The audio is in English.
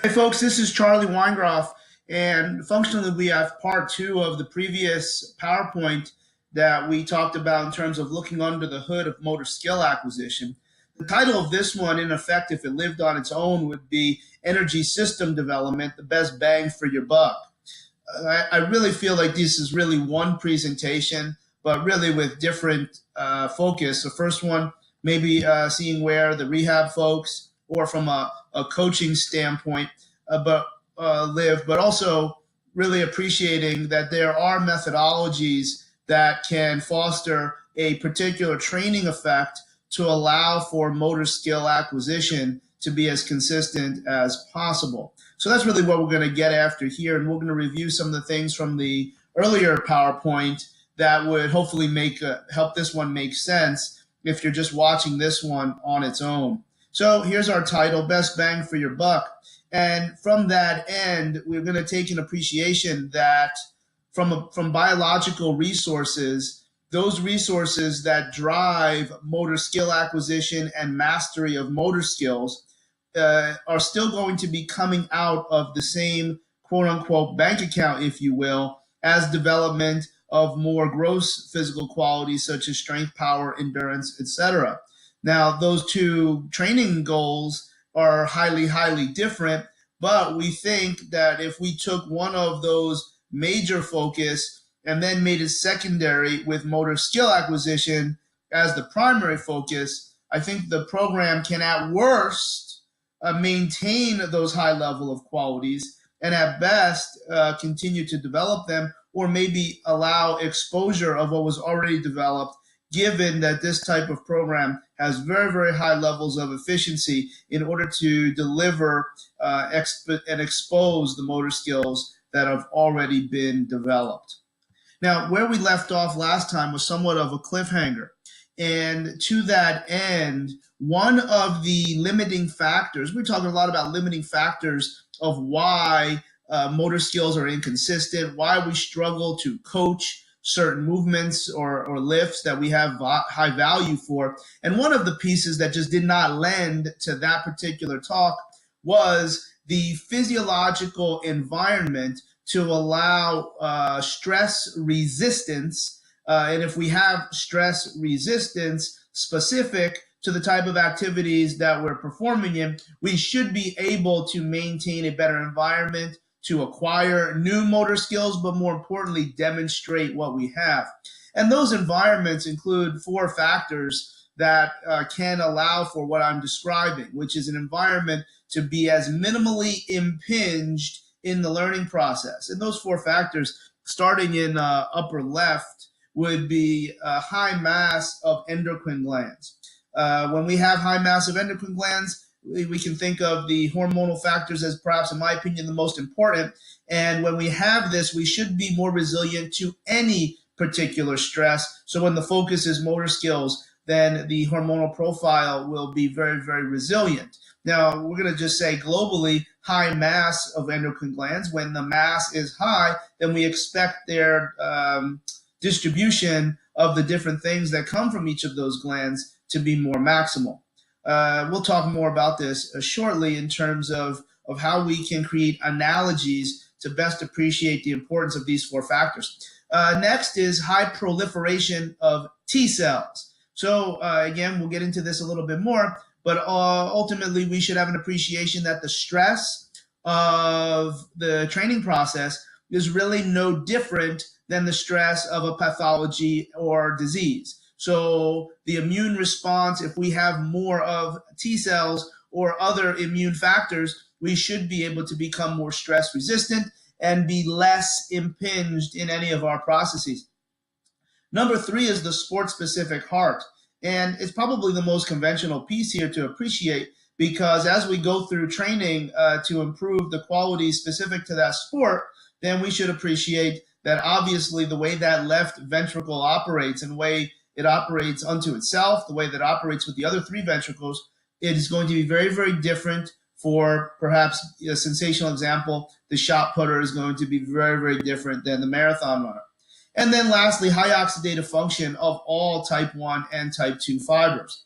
Hey folks, this is Charlie Weingroff, and functionally we have part two of the previous PowerPoint that we talked about in terms of looking under the hood of motor skill acquisition. The title of this one, in effect, if it lived on its own, would be Energy System Development, the Best Bang for Your Buck. I really feel like this is really one presentation, but really with different focus. The first one, maybe seeing where the rehab folks or from a coaching standpoint but also really appreciating that there are methodologies that can foster a particular training effect to allow for motor skill acquisition to be as consistent as possible. So that's really what we're going to get after here, and we're going to review some of the things from the earlier PowerPoint that would hopefully help this one make sense if you're just watching this one on its own. So here's our title, Best Bang for Your Buck. And from that end, we're going to take an appreciation that from biological resources, those resources that drive motor skill acquisition and mastery of motor skills are still going to be coming out of the same quote unquote bank account, if you will, as development of more gross physical qualities such as strength, power, endurance, etc. Now, those two training goals are highly, highly different, but we think that if we took one of those major focus and then made it secondary with motor skill acquisition as the primary focus, I think the program can at worst maintain those high level of qualities and at best continue to develop them, or maybe allow exposure of what was already developed, given that this type of program has very, very high levels of efficiency in order to deliver and expose the motor skills that have already been developed. Now, where we left off last time was somewhat of a cliffhanger. And to that end, one of the limiting factors, we're talking a lot about limiting factors of why motor skills are inconsistent, why we struggle to coach certain movements or lifts that we have high value for. And one of the pieces that just did not lend to that particular talk was the physiological environment to allow stress resistance. And if we have stress resistance specific to the type of activities that we're performing in, we should be able to maintain a better environment to acquire new motor skills, but more importantly, demonstrate what we have. And those environments include four factors that can allow for what I'm describing, which is an environment to be as minimally impinged in the learning process. And those four factors, starting in upper left, would be a high mass of endocrine glands. When we have high mass of endocrine glands, we can think of the hormonal factors as perhaps, in my opinion, the most important. And when we have this, we should be more resilient to any particular stress. So when the focus is motor skills, then the hormonal profile will be very, very resilient. Now, we're going to just say globally, high mass of endocrine glands. When the mass is high, then we expect their distribution of the different things that come from each of those glands to be more maximal. We'll talk more about this shortly in terms of how we can create analogies to best appreciate the importance of these four factors. Next is high proliferation of T cells. So again, we'll get into this a little bit more, but ultimately we should have an appreciation that the stress of the training process is really no different than the stress of a pathology or disease. So the immune response, if we have more of T cells or other immune factors, we should be able to become more stress resistant and be less impinged in any of our processes. Number three is the sport-specific heart. And it's probably the most conventional piece here to appreciate, because as we go through training to improve the qualities specific to that sport, then we should appreciate that obviously the way that left ventricle operates and the way it operates unto itself, the way that it operates with the other three ventricles, it is going to be very, very different. For perhaps a sensational example, the shot putter is going to be very, very different than the marathon runner. And then lastly, high oxidative function of all type 1 and type 2 fibers.